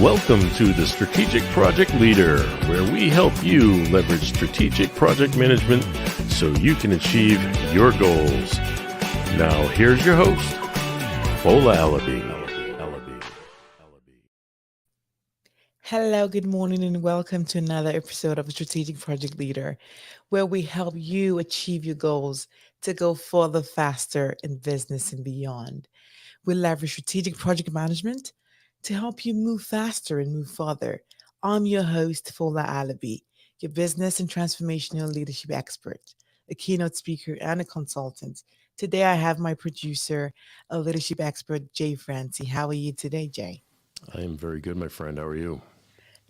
Welcome to the Strategic Project Leader, where we help you leverage strategic project management so you can achieve your goals. Now, here's your host, Fola Alabi. Hello, good morning, and welcome to another episode of Strategic Project Leader, where we help you achieve your goals to go further, faster in business and beyond. We leverage strategic project management to help you move faster and move further. I'm your host, Fola Alabi, your business and transformational leadership expert, a keynote speaker, and a consultant. Today, I have my producer, a leadership expert, Jay Francie. How are you today, Jay? I am very good, my friend. How are you?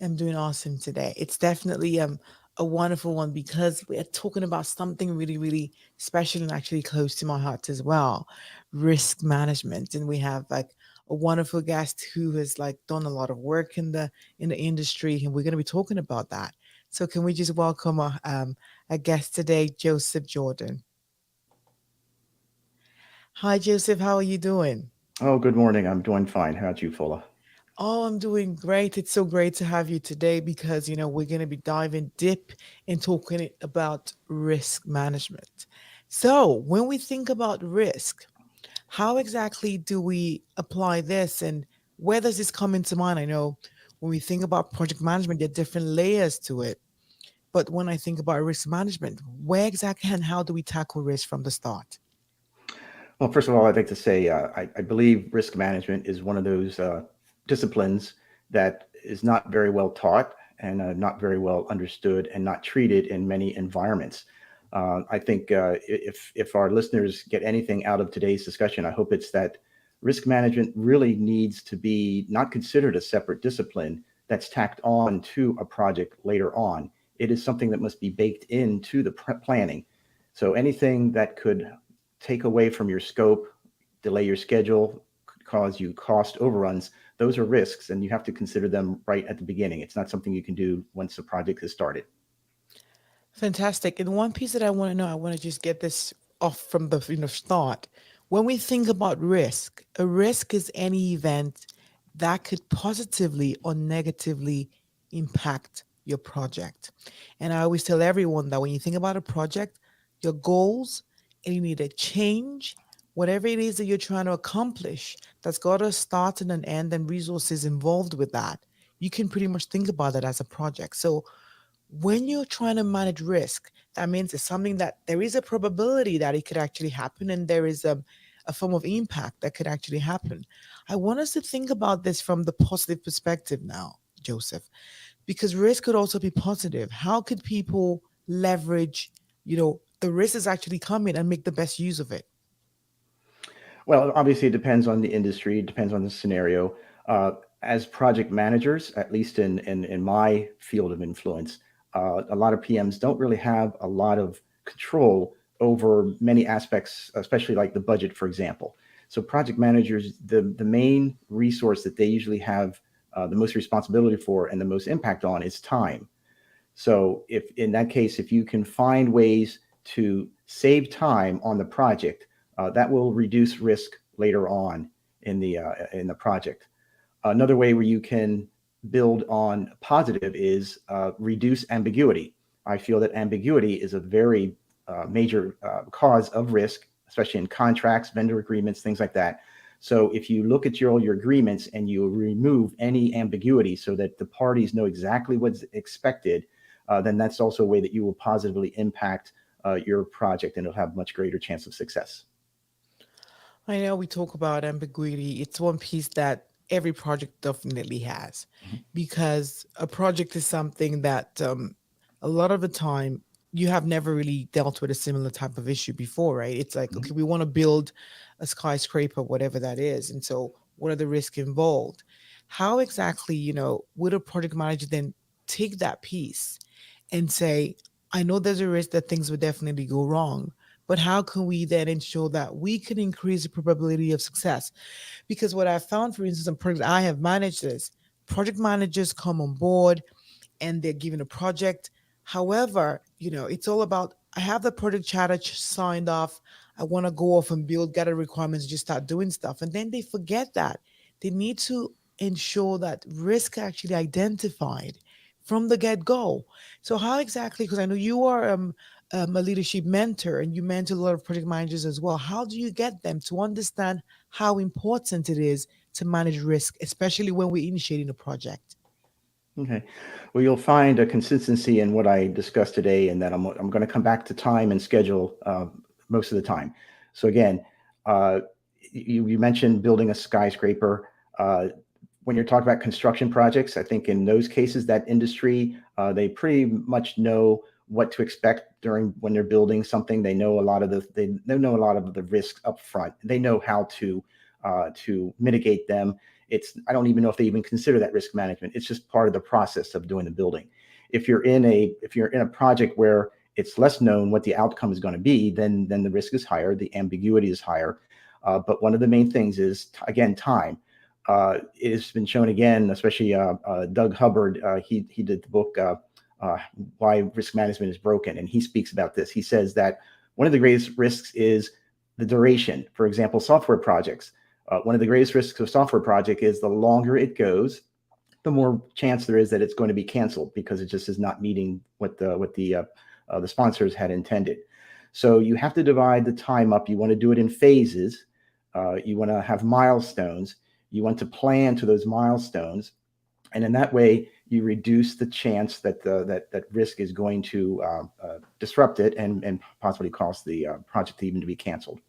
I'm doing awesome today. It's definitely a wonderful one because we're talking about something really, really special and actually close to my heart as well, risk management. And we have like a wonderful guest who has like done a lot of work in the industry, and we're going to be talking about that. So can we just welcome a guest today, Joseph Jordan? Hi, Joseph. How are you doing? Oh, good morning. I'm doing fine. How about you, Fola? Oh, I'm doing great. It's so great to have you today because, we're going to be diving deep and talking about risk management. So, when we think about risk, how exactly do we apply this and where does this come into mind? I know when we think about project management, there are different layers to it. But when I think about risk management, where exactly and how do we tackle risk from the start? Well, first of all, I'd like to say I believe risk management is one of those disciplines that is not very well taught and not very well understood and not treated in many environments. I think if our listeners get anything out of today's discussion, I hope it's that risk management really needs to be not considered a separate discipline that's tacked on to a project later on. It is something that must be baked into the planning. So anything that could take away from your scope, delay your schedule, cause you cost overruns, those are risks, and you have to consider them right at the beginning. It's not something you can do once the project has started. Fantastic. And one piece that I want to know, I want to just get this off from the start. When we think about risk, a risk is any event that could positively or negatively impact your project. And I always tell everyone that when you think about a project, your goals and you need a change, whatever it is that you're trying to accomplish, that's got a start and an end and resources involved with that. You can pretty much think about it as a project. So when you're trying to manage risk, that means it's something that there is a probability that it could actually happen and there is a form of impact that could actually happen. I want us to think about this from the positive perspective now, Joseph, because risk could also be positive. How could people leverage, the risk is actually coming and make the best use of it? Well, obviously, it depends on the industry, it depends on the scenario. As project managers, at least in my field of influence, a lot of PMs don't really have a lot of control over many aspects, especially like the budget, for example. So project managers, the main resource that they usually have the most responsibility for and the most impact on is time. So if in that case, if you can find ways to save time on the project, that will reduce risk later on in the project. Another way where you can build on positive is reduce ambiguity. I feel that ambiguity is a very major cause of risk, especially in contracts, vendor agreements, things like that. So if you look at all your agreements and you remove any ambiguity so that the parties know exactly what's expected, then that's also a way that you will positively impact your project and it'll have much greater chance of success. I know we talk about ambiguity. It's one piece that every project definitely has because a project is something that a lot of the time you have never really dealt with a similar type of issue before, right? It's like, Mhm. okay, we want to build a skyscraper, whatever that is. And so what are the risks involved? How exactly, would a project manager then take that piece and say, I know there's a risk that things would definitely go wrong, but how can we then ensure that we can increase the probability of success? Because what I found, for instance, in projects I have managed this, project managers come on board and they're given a project. However, it's all about I have the project charter signed off. I want to go off and build, gather requirements, just start doing stuff. And then they forget that they need to ensure that risk actually identified from the get go. So, how exactly, because I know you are a leadership mentor and you mentor a lot of project managers as well. How do you get them to understand how important it is to manage risk, especially when we're initiating a project? Okay. Well, you'll find a consistency in what I discussed today, and that I'm going to come back to time and schedule most of the time. So again, uh, you mentioned building a skyscraper. When you're talking about construction projects, I think in those cases, that industry, they pretty much know what to expect during when they're building something. They know a lot of they know a lot of the risks up front. They know how to mitigate them. I don't even know if they even consider that risk management. It's just part of the process of doing the building. If you're in a project where it's less known what the outcome is going to be, then the risk is higher, the ambiguity is higher. But one of the main things is, again, time. It has been shown again, especially Doug Hubbard. He did the book Why Risk Management is Broken, and he speaks about this. He says that one of the greatest risks is the duration. For example, software projects. One of the greatest risks of a software project is the longer it goes, the more chance there is that it's going to be canceled because it just is not meeting what the sponsors had intended. So you have to divide the time up. You want to do it in phases. You want to have milestones. You want to plan to those milestones, and in that way, you reduce the chance that that risk is going to disrupt it and possibly cause the project even to be canceled.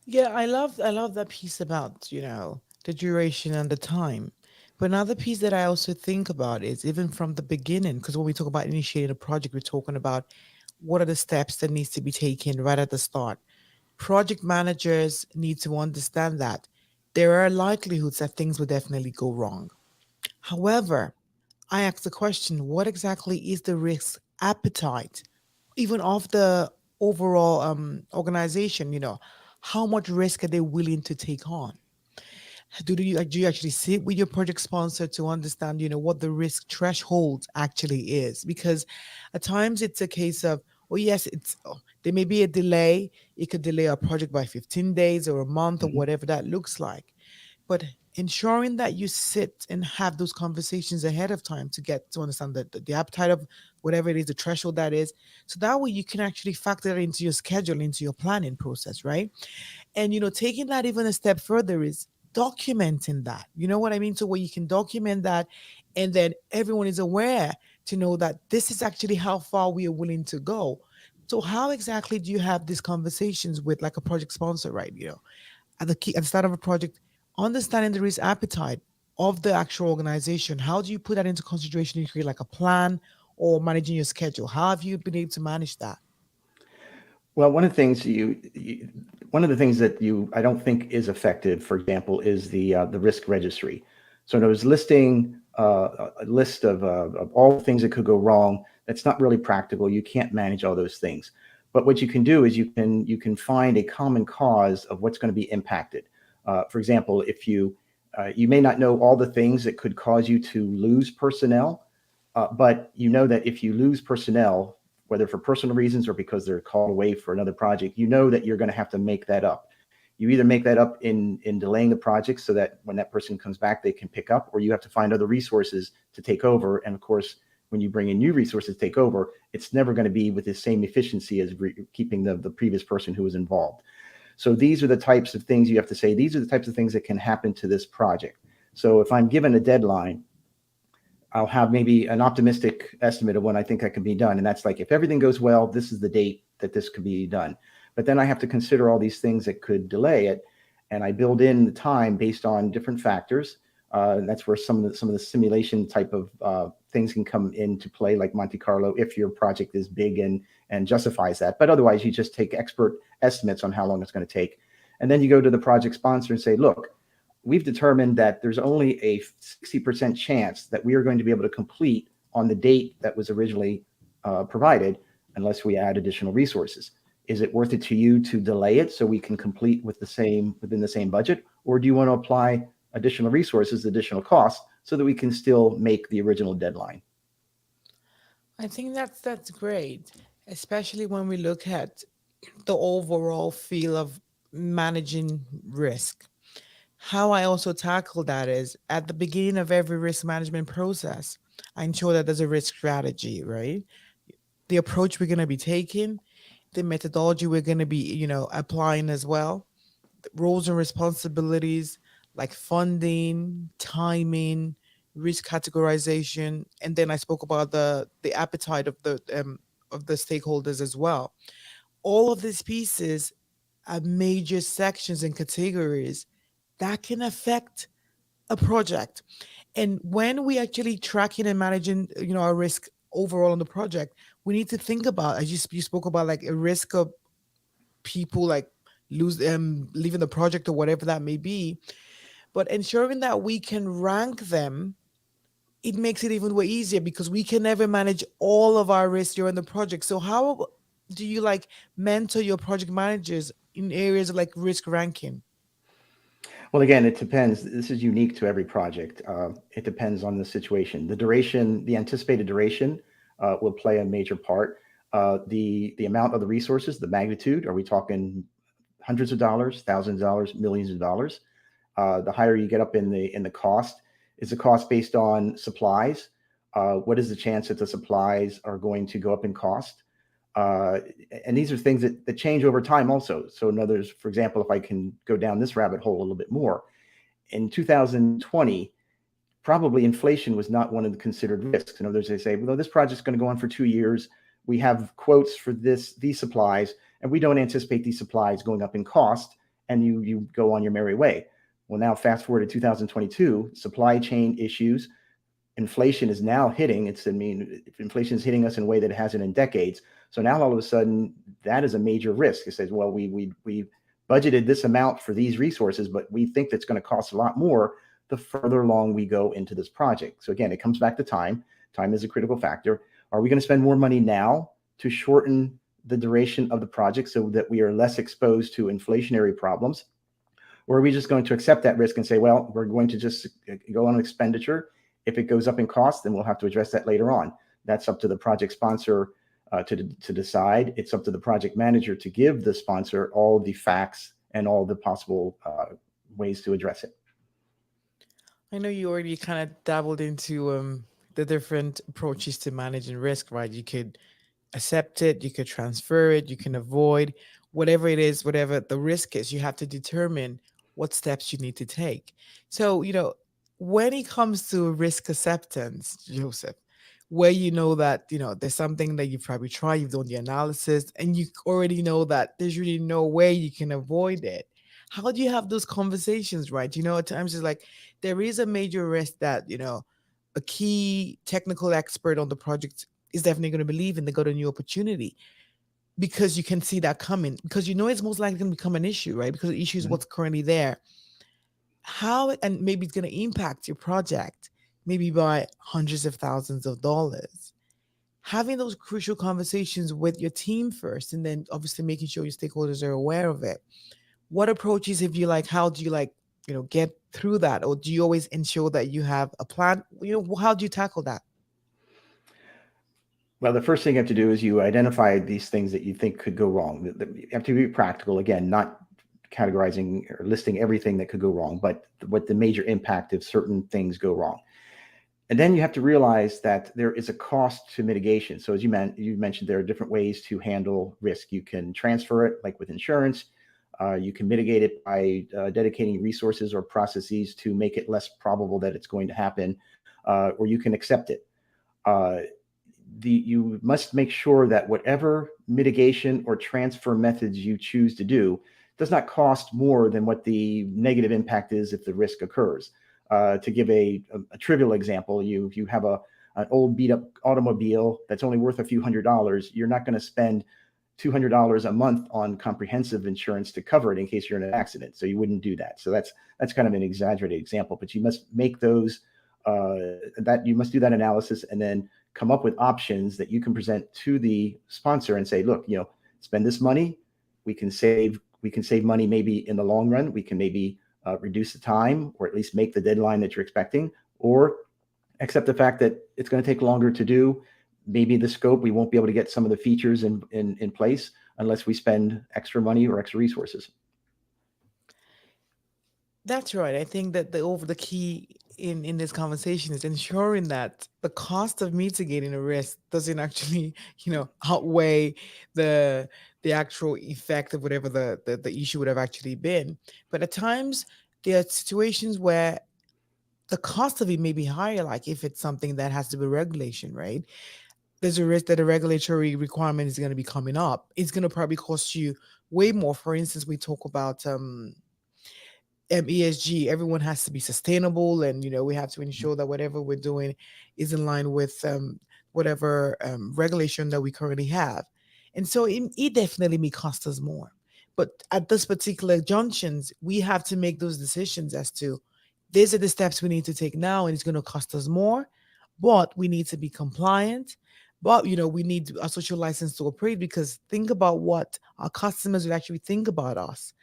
Yeah, I love that piece about, the duration and the time. But another piece that I also think about is even from the beginning, because when we talk about initiating a project, we're talking about what are the steps that needs to be taken right at the start. Project managers need to understand that there are likelihoods that things will definitely go wrong. However, I ask the question, what exactly is the risk appetite, even of the overall organization? How much risk are they willing to take on? Do you actually sit with your project sponsor to understand, what the risk threshold actually is? Because at times it's a case of, oh yes, there may be a delay. It could delay a project by 15 days or a month or Mhm. whatever that looks like. But ensuring that you sit and have those conversations ahead of time to get to understand the appetite of whatever it is, the threshold that is, so that way you can actually factor that into your schedule, into your planning process, right? And taking that even a step further is documenting that. You know what I mean? So where you can document that, and then everyone is aware to know that this is actually how far we are willing to go. So how exactly do you have these conversations with like a project sponsor, right? At the start of a project, understanding the risk appetite of the actual organization. How do you put that into consideration to create like a plan or managing your schedule? How have you been able to manage that? Well, one of the things that I don't think is effective, for example, is the risk registry. So in other words, listing a list of all the things that could go wrong. That's not really practical. You can't manage all those things. But what you can do is you can find a common cause of what's going to be impacted. For example, if you may not know all the things that could cause you to lose personnel, but you know that if you lose personnel, whether for personal reasons or because they're called away for another project, you know that you're going to have to make that up. You either make that up in delaying the project so that when that person comes back, they can pick up, or you have to find other resources to take over. And of course, when you bring in new resources to take over, it's never going to be with the same efficiency as keeping the previous person who was involved. So these are the types of things you have to say. These are the types of things that can happen to this project. So if I'm given a deadline, I'll have maybe an optimistic estimate of when I think that can be done. And that's like, if everything goes well, this is the date that this could be done. But then I have to consider all these things that could delay it. And I build in the time based on different factors. And that's where some of the simulation type of things can come into play, like Monte Carlo, if your project is big and justifies that. But otherwise, you just take expert estimates on how long it's going to take. And then you go to the project sponsor and say, look, we've determined that there's only a 60% chance that we are going to be able to complete on the date that was originally provided unless we add additional resources. Is it worth it to you to delay it so we can complete within the same budget? Or do you want to apply additional resources, additional costs, so that we can still make the original deadline? I think that's great, especially when we look at the overall feel of managing risk. How I also tackle that is at the beginning of every risk management process, I ensure that there's a risk strategy, right? The approach we're going to be taking, the methodology we're going to be, applying as well, the roles and responsibilities like funding, timing, risk categorization, and then I spoke about the appetite of the stakeholders as well. All of these pieces are major sections and categories that can affect a project. And when we actually tracking and managing, our risk overall on the project, we need to think about, as you spoke about, like a risk of people like leaving the project or whatever that may be, but ensuring that we can rank them. It makes it even way easier because we can never manage all of our risks during the project. So how do you like mentor your project managers in areas of like risk ranking? Well, again, it depends. This is unique to every project. It depends on the situation. The duration, the anticipated duration, will play a major part. The amount of the resources, the magnitude. Are we talking hundreds of dollars, thousands of dollars, millions of dollars? The higher you get up in the cost, is the cost based on supplies? What is the chance that the supplies are going to go up in cost? Uh, and these are things that change over time also. So in others, for example, if I can go down this rabbit hole a little bit more, in 2020, probably inflation was not one of the considered risks. In other words, they say, well, this project's going to go on for 2 years. We have quotes for these supplies, and we don't anticipate these supplies going up in cost, and you go on your merry way. Well, now fast forward to 2022, supply chain issues, inflation is now hitting. Inflation is hitting us in a way that it hasn't in decades. So now all of a sudden, that is a major risk. It says, well, we budgeted this amount for these resources, but we think that's going to cost a lot more the further along we go into this project. So again, it comes back to time. Time is a critical factor. Are we going to spend more money now to shorten the duration of the project so that we are less exposed to inflationary problems? Or are we just going to accept that risk and say, well, we're going to just go on expenditure. If it goes up in cost, then we'll have to address that later on. That's up to the project sponsor to decide. It's up to the project manager to give the sponsor all the facts and all the possible ways to address it. I know you already kind of dabbled into the different approaches to managing risk, right? You could accept it, you could transfer it, you can avoid whatever it is, whatever the risk is, you have to determine what steps you need to take. So, when it comes to risk acceptance, Joseph, where you know that, there's something that you've probably tried, you've done the analysis, and you already know that there's really no way you can avoid it. How do you have those conversations, right? At times it's like there is a major risk that, a key technical expert on the project is definitely going to believe in. They got a new opportunity because you can see that coming because it's most likely going to become an issue, right? Because the issue is Mhm. what's currently there. How and maybe it's going to impact your project, maybe by hundreds of thousands of dollars. Having those crucial conversations with your team first, and then obviously making sure your stakeholders are aware of it. What approaches have you like? How do you like, get through that, or do you always ensure that you have a plan? How do you tackle that? Well, the first thing you have to do is you identify these things that you think could go wrong. You have to be practical, again, not categorizing or listing everything that could go wrong, but what the major impact if certain things go wrong. And then you have to realize that there is a cost to mitigation. So as you mentioned, there are different ways to handle risk. You can transfer it, like with insurance. You can mitigate it by dedicating resources or processes to make it less probable that it's going to happen, or you can accept it. Uh, you must make sure that whatever mitigation or transfer methods you choose to do does not cost more than what the negative impact is if the risk occurs. To give a trivial example, you have an old beat up automobile that's only worth a few $100s. You're not going to spend $200 a month on comprehensive insurance to cover it in case you're in an accident. So you wouldn't do that. So that's kind of an exaggerated example, but you must make those that you must do that analysis and then come up with options that you can present to the sponsor and say, look, spend this money. We can save money maybe in the long run. We can maybe reduce the time or at least make the deadline that you're expecting, or accept the fact that it's going to take longer to do. maybe the scope, we won't be able to get some of the features in place unless we spend extra money or extra resources. That's right. I think that the key in this conversation is ensuring that the cost of mitigating a risk doesn't actually, outweigh the actual effect of whatever the issue would have actually been. But at times there are situations where the cost of it may be higher, like if it's something that has to be regulation, right? There's a risk that a regulatory requirement is going to be coming up. It's going to probably cost you way more. For instance, we talk about ESG. Everyone has to be sustainable, and we have to ensure that whatever we're doing is in line with whatever regulation that we currently have. And so it definitely may cost us more. But at this particular junctions, we have to make those decisions as to these are the steps we need to take now, and it's going to cost us more, but we need to be compliant. But we need a social license to operate, because think about what our customers would actually think about us.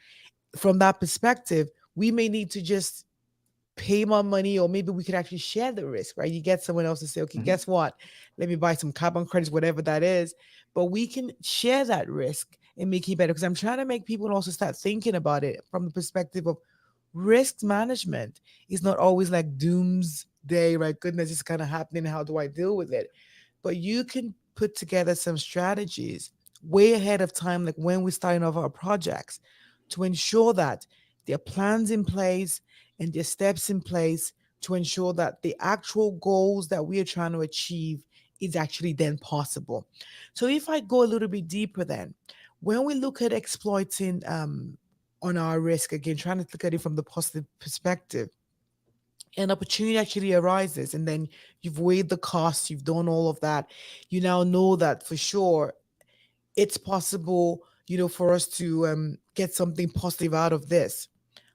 From that perspective, we may need to just pay more money, or maybe we could actually share the risk, right? You get someone else to say, okay, guess what? Let me buy some carbon credits, whatever that is. But we can share that risk and make it better, because I'm trying to make people also start thinking about it from the perspective of risk management is not always like doomsday, right? Goodness, it's kind of happening. How do I deal with it? But you can put together some strategies way ahead of time, like when we're starting off our projects, to ensure that there are plans in place and there are steps in place to ensure that the actual goals that we are trying to achieve is actually then possible. So if I go a little bit deeper then, when we look at exploiting on our risk, again, trying to look at it from the positive perspective, an opportunity actually arises, and then you've weighed the costs, you've done all of that. You now know that for sure it's possible, for us to get something positive out of this.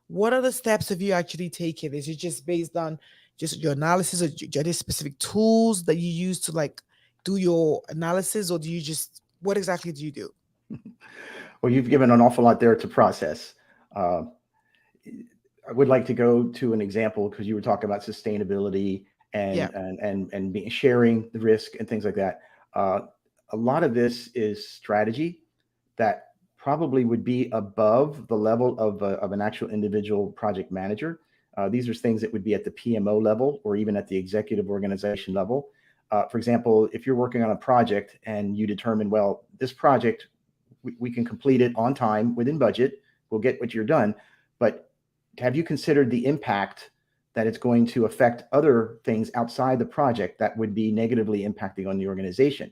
What are the steps have you actually taken? Is it just based on just your analysis, or are there specific tools that you use to like do your analysis, or do you just, what exactly do you do? Well, you've given an awful lot there to process. I would like to go to an example, because you were talking about sustainability and Yeah. sharing the risk and things like that. A lot of this is strategy that probably would be above the level of an actual individual project manager. These are things that would be at the PMO level, or even at the executive organization level. For example, if you're working on a project and you determine, well, this project, we can complete it on time, within budget, we'll get what you're done. But have you considered the impact that it's going to affect other things outside the project that would be negatively impacting on the organization?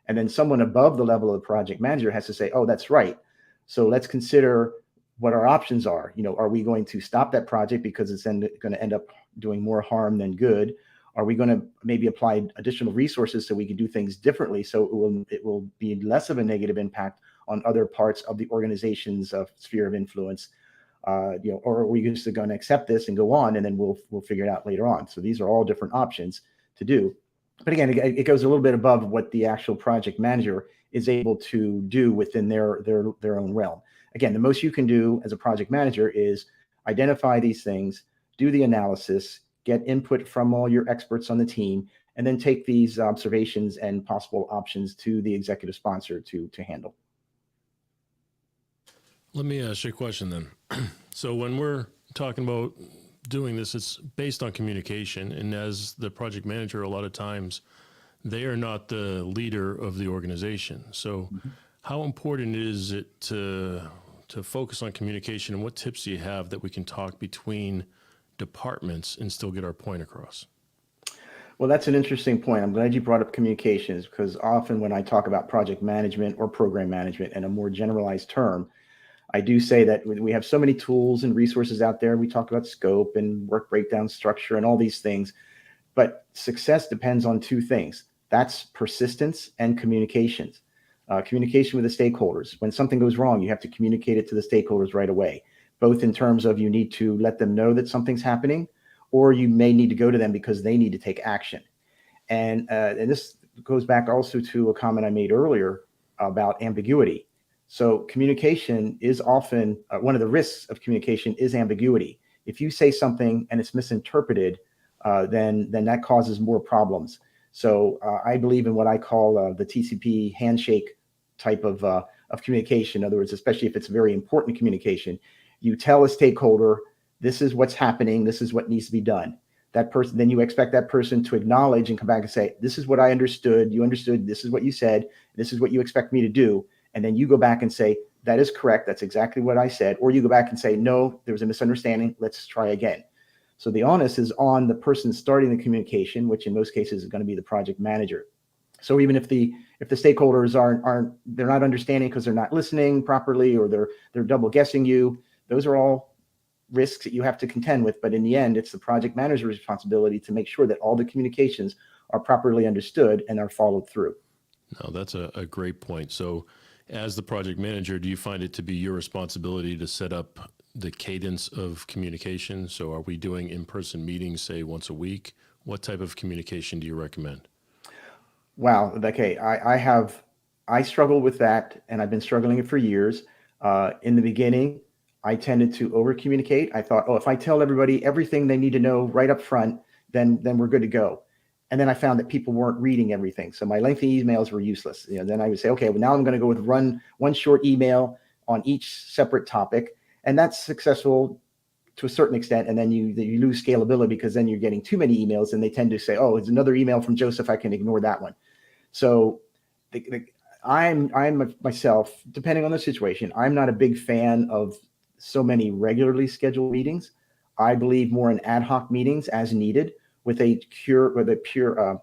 And then someone above the level of the project manager has to say, oh, that's right. So let's consider what our options are. Are we going to stop that project because it's going to end up doing more harm than good? Are we going to maybe apply additional resources so we can do things differently, so it will be less of a negative impact on other parts of the organization's sphere of influence? Or are we just going to accept this and go on, and then we'll figure it out later on? So these are all different options to do. But again, it goes a little bit above what the actual project manager is able to do within their own realm. Again, the most you can do as a project manager is identify these things, do the analysis, get input from all your experts on the team, and then take these observations and possible options to the executive sponsor to handle. Let me ask you a question then. So when we're talking about doing this, it's based on communication. And as the project manager, a lot of times they are not the leader of the organization. So how important is it to focus on communication, and what tips do you have that we can talk between departments and still get our point across? Well, that's an interesting point. I'm glad you brought up communications, because often when I talk about project management or program management in a more generalized term, I do say that we have so many tools and resources out there. We talk about scope and work breakdown structure and all these things, but success depends on two things. That's persistence and communications. Communication with the stakeholders. When something goes wrong, you have to communicate it to the stakeholders right away, both in terms of you need to let them know that something's happening, or you may need to go to them because they need to take action. And this goes back also to a comment I made earlier about ambiguity. So communication is often one of the risks of communication is ambiguity. If you say something and it's misinterpreted, then that causes more problems. So I believe in what I call the TCP handshake type of communication. In other words, especially if it's very important communication, you tell a stakeholder, this is what's happening, this is what needs to be done. That person, then you expect that person to acknowledge and come back and say, this is what I understood, you understood, this is what you said, this is what you expect me to do. And then you go back and say, that is correct, that's exactly what I said. Or you go back and say, no, there was a misunderstanding, let's try again. So the onus is on the person starting the communication, which in most cases is going to be the project manager. So even if the stakeholders they're not understanding because they're not listening properly, or they're double guessing you, those are all risks that you have to contend with. But in the end, it's the project manager's responsibility to make sure that all the communications are properly understood and are followed through. No, that's a great point. So as the project manager, do you find it to be your responsibility to set up the cadence of communication? So are we doing in-person meetings, say once a week? What type of communication do you recommend? Wow. Okay. I struggle with that, and I've been struggling it for years. In the beginning, I tended to over communicate. I thought, oh, if I tell everybody everything they need to know right up front, then we're good to go. And then I found that people weren't reading everything. So my lengthy emails were useless. Then I would say, okay, well, now I'm going to go with one short email on each separate topic. And that's successful to a certain extent. And then you lose scalability, because then you're getting too many emails, and they tend to say, oh, it's another email from Joseph, I can ignore that one. So I'm myself, depending on the situation, I'm not a big fan of so many regularly scheduled meetings. I believe more in ad hoc meetings as needed, with a pure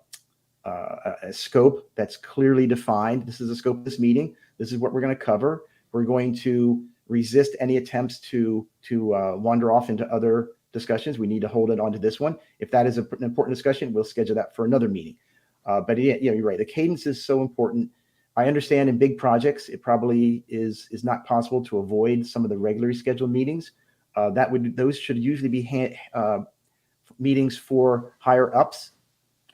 scope that's clearly defined. This is the scope of this meeting. This is what we're going to cover. We're going to resist any attempts to wander off into other discussions. We need to hold it onto this one. If that is an important discussion, we'll schedule that for another meeting. But yeah, you're right. The cadence is so important. I understand in big projects, it probably is not possible to avoid some of the regularly scheduled meetings. Those should usually be meetings for higher ups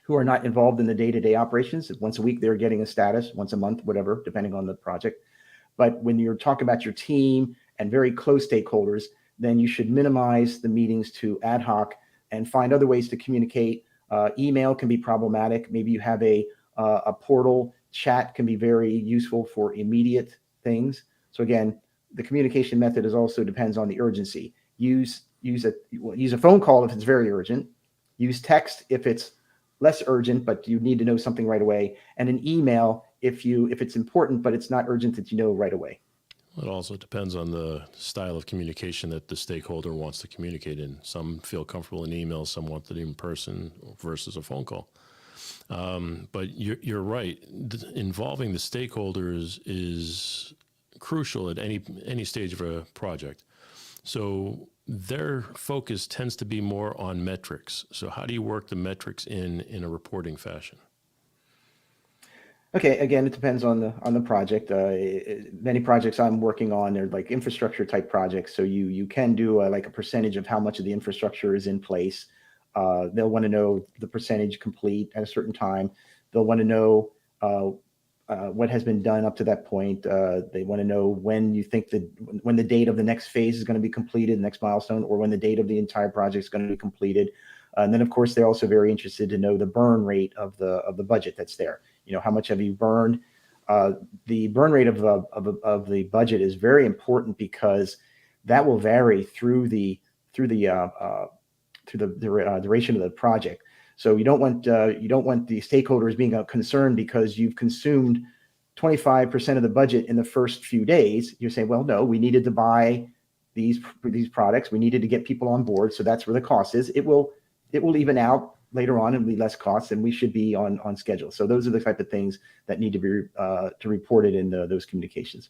who are not involved in the day-to-day operations. Once a week, they're getting a status, once a month, whatever, depending on the project. But when you're talking about your team and very close stakeholders, then you should minimize the meetings to ad hoc and find other ways to communicate. Email can be problematic. Maybe you have a portal. Chat can be very useful for immediate things. So again, the communication method also depends on the urgency. Use a phone call if it's very urgent. Use text if it's less urgent, but you need to know something right away. And an email if it's important, but it's not urgent that you know right away. It also depends on the style of communication that the stakeholder wants to communicate in. Some feel comfortable in email, some want it in person versus a phone call. But you're right. Involving the stakeholders is crucial at any stage of a project. So their focus tends to be more on metrics. So how do you work the metrics in a reporting fashion? Okay, again, it depends on the project. Many projects I'm working on, they're like infrastructure type projects. So you can do like a percentage of how much of the infrastructure is in place. They'll want to know the percentage complete at a certain time. They'll want to know what has been done up to that point. They want to know when you think when the date of the next phase is going to be completed, the next milestone, or when the date of the entire project is going to be completed. And then, of course, they're also very interested to know the burn rate of the budget that's there. How much have you burned? The burn rate of the budget is very important, because that will vary through the duration of the project. So you don't want the stakeholders being concerned because you've consumed 25% of the budget in the first few days. You're saying, well, no, we needed to buy these products. We needed to get people on board. So that's where the cost is. It will even out later on and be less costs, and we should be on schedule. So those are the type of things that need to be reported in those communications.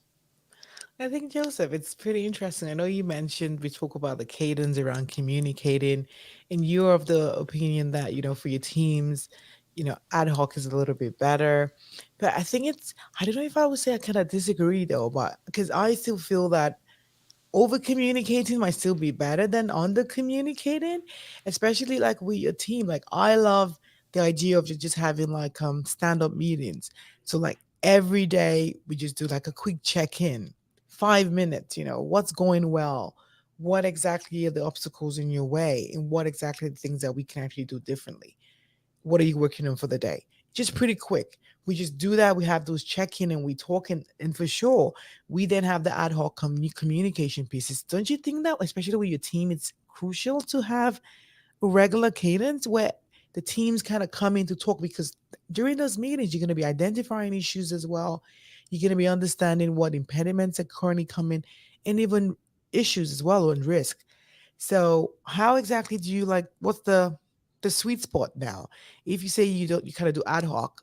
I think, Joseph, it's pretty interesting. I know you mentioned, we spoke about the cadence around communicating, and you're of the opinion that, for your teams, ad hoc is a little bit better. But I think I don't know if I would say I kind of disagree though, but because I still feel that over communicating might still be better than under communicating, especially like with your team. Like, I love the idea of just having like stand up meetings. So like every day we just do like a quick check-in, 5 minutes, what's going well, what exactly are the obstacles in your way, and what exactly are the things that we can actually do differently. What are you working on for the day? just pretty quick. We just do that. We have those check-in and we talk, and for sure, we then have the ad hoc communication pieces. Don't you think that, especially with your team, it's crucial to have a regular cadence where the teams kind of come in to talk, because during those meetings, you're going to be identifying issues as well. You're going to be understanding what impediments are currently coming, and even issues as well, and risk. So how exactly do you like, what's the sweet spot now? If you say you kind of do ad hoc,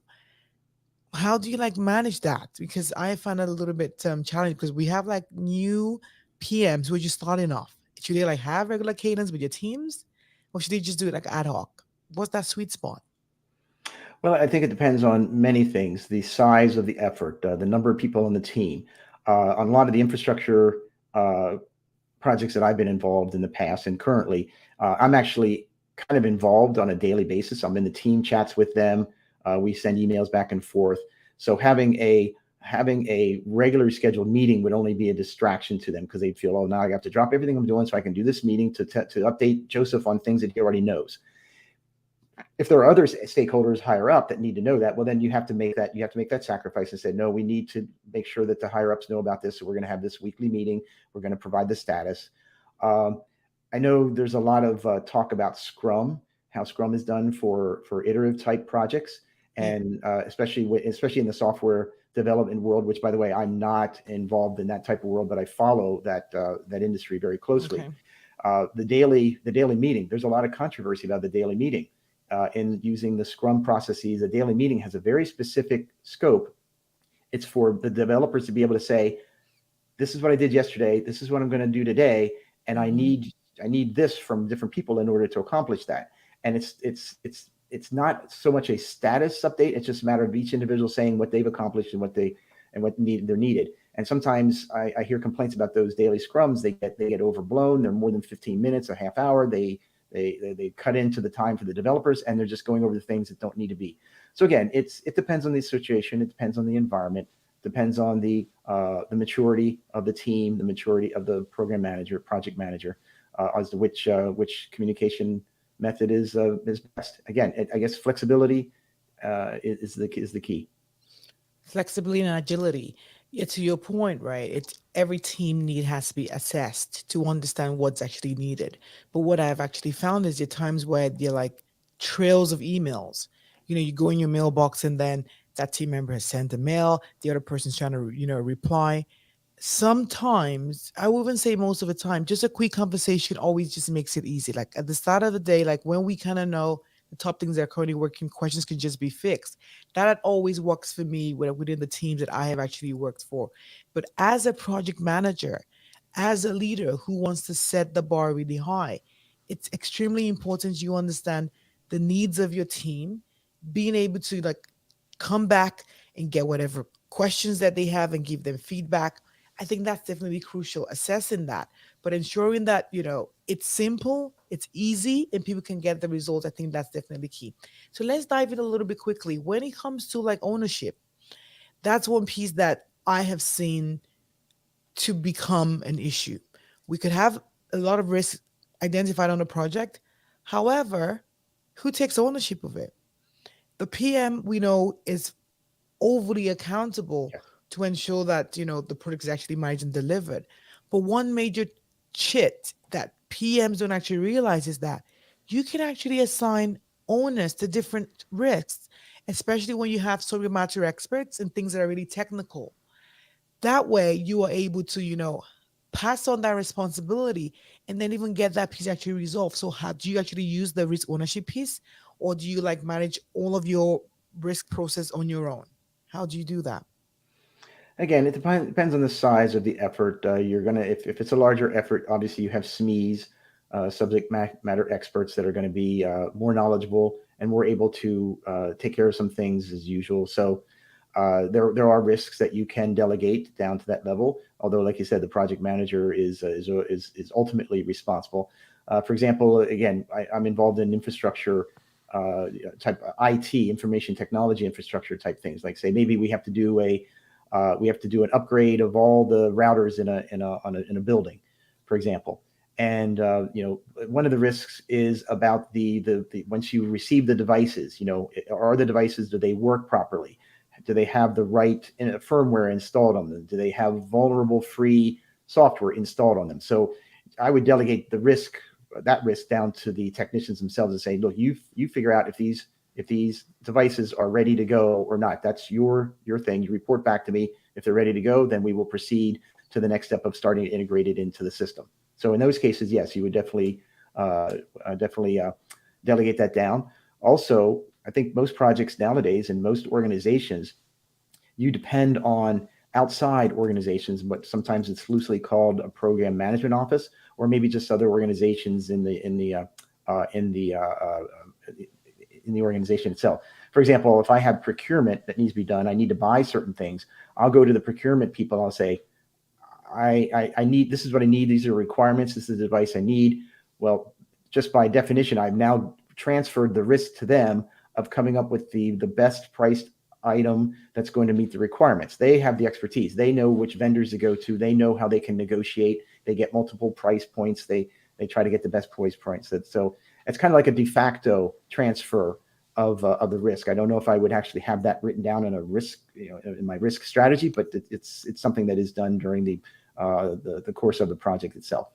how do you like manage that? Because I find it a little bit challenging, because we have like new PMs who are just starting off. Should they like have regular cadence with your teams, or should they just do it like ad hoc? What's that sweet spot? Well, I think it depends on many things: the size of the effort, the number of people on the team. On a lot of the infrastructure uh, projects that I've been involved in the past and currently, I'm actually kind of involved on a daily basis. I'm in the team chats with them. We send emails back and forth. So having a regularly scheduled meeting would only be a distraction to them, because they'd feel, oh, now I have to drop everything I'm doing so I can do this meeting to update Joseph on things that he already knows. If there are other stakeholders higher up that need to know that, well, then you have to make that sacrifice and say, no, we need to make sure that the higher ups know about this. So we're going to have this weekly meeting. We're going to provide the status. I know there's a lot of talk about Scrum, how Scrum is done for iterative type projects, Yeah. and especially in the software development world, which, by the way, I'm not involved in that type of world, but I follow that industry very closely. Okay. The daily meeting, there's a lot of controversy about the daily meeting. In using the Scrum processes, a daily meeting has a very specific scope. It's for the developers to be able to say, this is what I did yesterday, this is what I'm going to do today, and I need this from different people in order to accomplish that. And it's not so much a status update. It's just a matter of each individual saying what they've accomplished and what they're needed. And sometimes I hear complaints about those daily scrums. They get overblown. They're more than 15 minutes, a half hour. They cut into the time for the developers, and they're just going over the things that don't need to be. So again, it depends on the situation. It depends on the environment. Depends on the maturity of the team, the maturity of the program manager, project manager, as to which communication method is best. Again, I guess flexibility is the key. Flexibility and agility. Yeah, to your point, right? It's every team need has to be assessed to understand what's actually needed. But what I've actually found is there are times where they're like trails of emails. You go in your mailbox, and then that team member has sent a mail, the other person's trying to, reply. Sometimes, I would even say most of the time, just a quick conversation always just makes it easy. Like at the start of the day, like when we kind of know the top things that are currently working, questions can just be fixed. That always works for me within the teams that I have actually worked for. But as a project manager, as a leader who wants to set the bar really high, it's extremely important you understand the needs of your team, being able to like come back and get whatever questions that they have and give them feedback. I think that's definitely crucial, assessing that, but ensuring that, it's simple, it's easy, and people can get the results. I think that's definitely key. So let's dive in a little bit quickly. When it comes to like ownership, that's one piece that I have seen to become an issue. We could have a lot of risk identified on a project. However, who takes ownership of it? The PM, we know, is overly accountable Yes. to ensure that the product is actually managed and delivered. But one major chit that PMs don't actually realize is that you can actually assign owners to different risks, especially when you have subject matter experts and things that are really technical. That way you are able to, pass on that responsibility, and then even get that piece actually resolved. So how do you actually use the risk ownership piece, or do you like manage all of your risk process on your own? How do you do that? Again, it depends on the size of the effort. If it's a larger effort, obviously you have SMEs, subject matter experts that are going to be more knowledgeable and more able to take care of some things as usual. So there are risks that you can delegate down to that level. Although, like you said, the project manager is ultimately responsible. For example, again, I'm involved in infrastructure type IT, information technology infrastructure type things. Like say maybe we have to do an upgrade of all the routers in a building, for example. And one of the risks is about the once you receive the devices, are the devices, do they work properly? Do they have the right firmware installed on them? Do they have vulnerable free software installed on them? So I would delegate that risk down to the technicians themselves and say, look, you figure out if these devices are ready to go or not. That's your thing. You report back to me. If they're ready to go, then we will proceed to the next step of starting to integrate it into the system. So in those cases, yes, you would definitely delegate that down. Also, I think most projects nowadays and most organizations, you depend on outside organizations, but sometimes it's loosely called a program management office, or maybe just other organizations in the organization itself. For example, if I have procurement that needs to be done, I need to buy certain things. I'll go to the procurement people. I'll say, I need, this is what I need. These are requirements. This is the device I need. Well, just by definition, I've now transferred the risk to them of coming up with the best priced item that's going to meet the requirements. They have the expertise. They know which vendors to go to. They know how they can negotiate. They get multiple price points. They try to get the best price points. So it's kind of like a de facto transfer of the risk. I don't know if I would actually have that written down in a risk, in my risk strategy, but it's something that is done during the course of the project itself.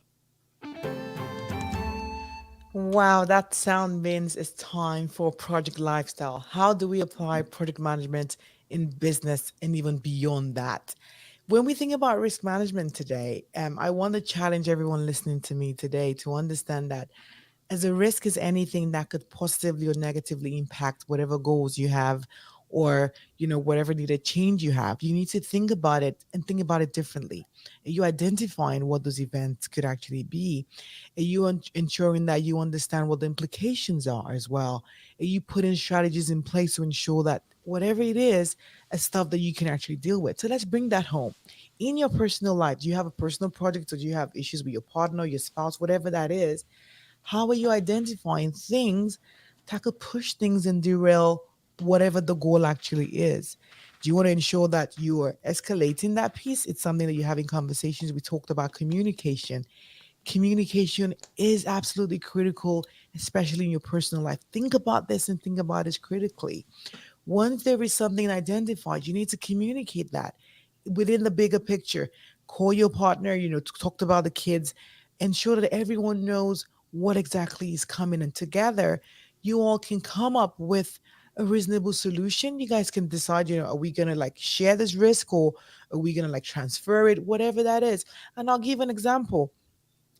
Wow, that sound means it's time for project lifestyle. How do we apply project management in business and even beyond that? When we think about risk management today, I want to challenge everyone listening to me today to understand that as a risk is anything that could positively or negatively impact whatever goals you have, or whatever needed change you have. You need to think about it and think about it differently. Are you identifying what those events could actually be? Are you ensuring that you understand what the implications are as well? Are you putting strategies in place to ensure that whatever it is stuff that you can actually deal with? So let's bring that home. In your personal life, do you have a personal project, or do you have issues with your partner, your spouse, whatever that is? How are you identifying things that could push things and derail whatever the goal actually is? Do you want to ensure that you are escalating that piece? It's something that you're having conversations. We talked about communication. Communication is absolutely critical, especially in your personal life. Think about this and think about this critically. Once there is something identified, you need to communicate that within the bigger picture. Call your partner, talk about the kids, ensure that everyone knows what exactly is coming. And together, you all can come up with a reasonable solution. You guys can decide, are we going to like share this risk, or are we going to like transfer it, whatever that is. And I'll give an example.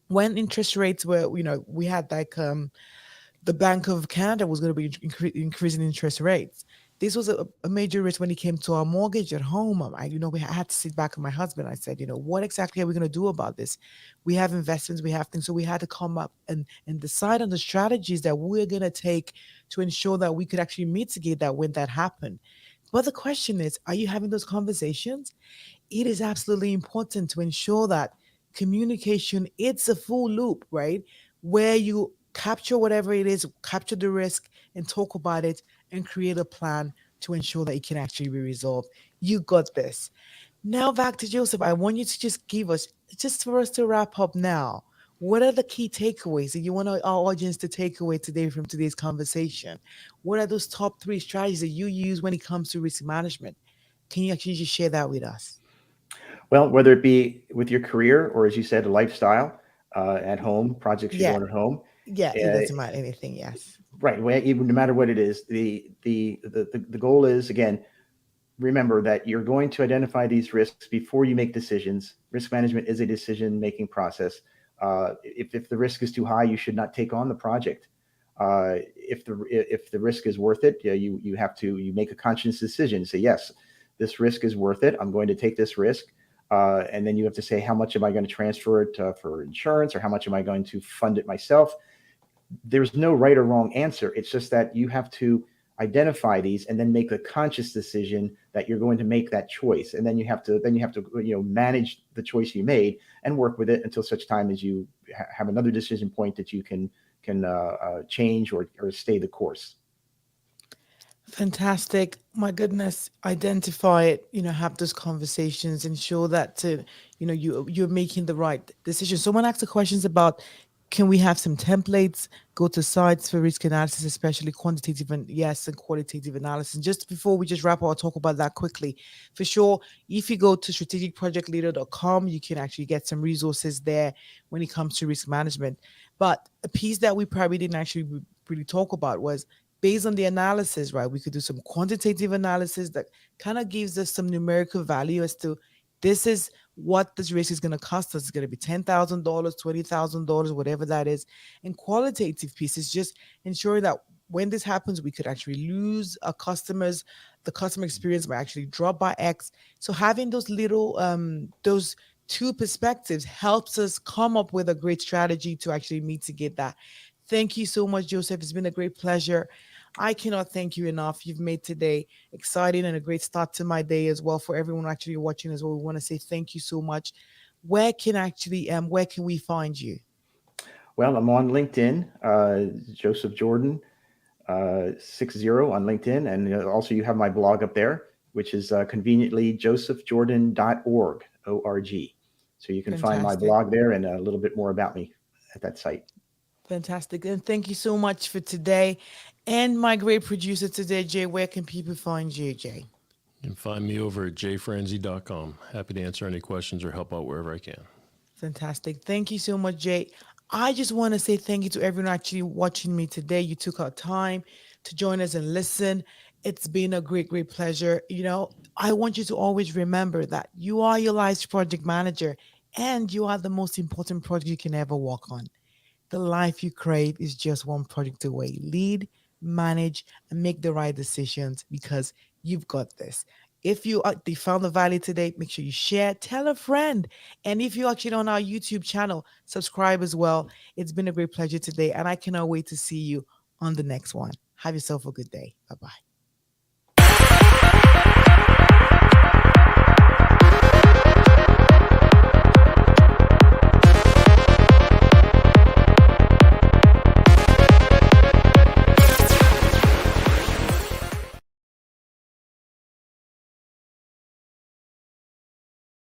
When interest rates were, we had like the Bank of Canada was going to be increasing interest rates. This was a major risk when it came to our mortgage at home. We had to sit back with my husband. I said, what exactly are we going to do about this? We have investments, we have things. So we had to come up and decide on the strategies that we're going to take to ensure that we could actually mitigate that when that happened. But the question is, are you having those conversations? It is absolutely important to ensure that communication, it's a full loop, right? Where you capture whatever it is, capture the risk and talk about it and create a plan to ensure that it can actually be resolved. You got this. Now back to Joseph. I want you to just give us, just for us to wrap up now, what are the key takeaways that you want our audience to take away today from today's conversation? What are those top three strategies that you use when it comes to risk management? Can you actually just share that with us? Well, whether it be with your career or, as you said, a lifestyle, at home, projects you're Yeah, doing at home, yeah, it uh, doesn't matter anything. Yes. right? Even no matter what it is, the goal is, again, remember that you're going to identify these risks before you make decisions. Risk management is a decision-making process. If the risk is too high, you should not take on the project. If the risk is worth it, you make a conscious decision. Say, yes, this risk is worth it. I'm going to take this risk. And then you have to say, how much am I going to transfer it for insurance, or how much am I going to fund it myself? There's no right or wrong answer. It's just that you have to identify these and then make a conscious decision that you're going to make that choice. And then you have to manage the choice you made and work with it until such time as you have another decision point that you can change or stay the course. Fantastic. My goodness. Identify it, have those conversations, ensure that you're making the right decision. Someone asked the questions about, can we have some templates, go to sites for risk analysis, especially quantitative and yes, and qualitative analysis. Just before we just wrap up, I'll talk about that quickly. For sure, if you go to strategicprojectleader.com, you can actually get some resources there when it comes to risk management. But a piece that we probably didn't actually really talk about was based on the analysis, right? We could do some quantitative analysis that kind of gives us some numerical value as to this is what this risk is going to cost us. It's going to be $10,000, $20,000, whatever that is. And qualitative pieces just ensuring that when this happens, we could actually lose our customers. The customer experience might actually drop by X. So having those little, those two perspectives helps us come up with a great strategy to actually mitigate that. Thank you so much, Joseph. It's been a great pleasure. I cannot thank you enough. You've made today exciting and a great start to my day as well. For everyone actually watching as well, we want to say thank you so much. Where can we find you? Well, I'm on LinkedIn, Joseph Jordan 60 on LinkedIn, and also you have my blog up there, which is conveniently josephjordan.org, O-R-G. So you can find my Fantastic. blog there and a little bit more about me at that site. Fantastic. And thank you so much for today. And my great producer today, Jay, where can people find you, Jay? You can find me over at jfrenzy.com. Happy to answer any questions or help out wherever I can. Fantastic. Thank you so much, Jay. I just want to say thank you to everyone actually watching me today. You took our time to join us and listen. It's been a great, great pleasure. I want you to always remember that you are your life's project manager and you are the most important project you can ever work on. The life you crave is just one project away. Lead, manage, and make the right decisions because you've got this. If you found the value today, make sure you share, tell a friend. And if you're actually on our YouTube channel, subscribe as well. It's been a great pleasure today, and I cannot wait to see you on the next one. Have yourself a good day. Bye bye.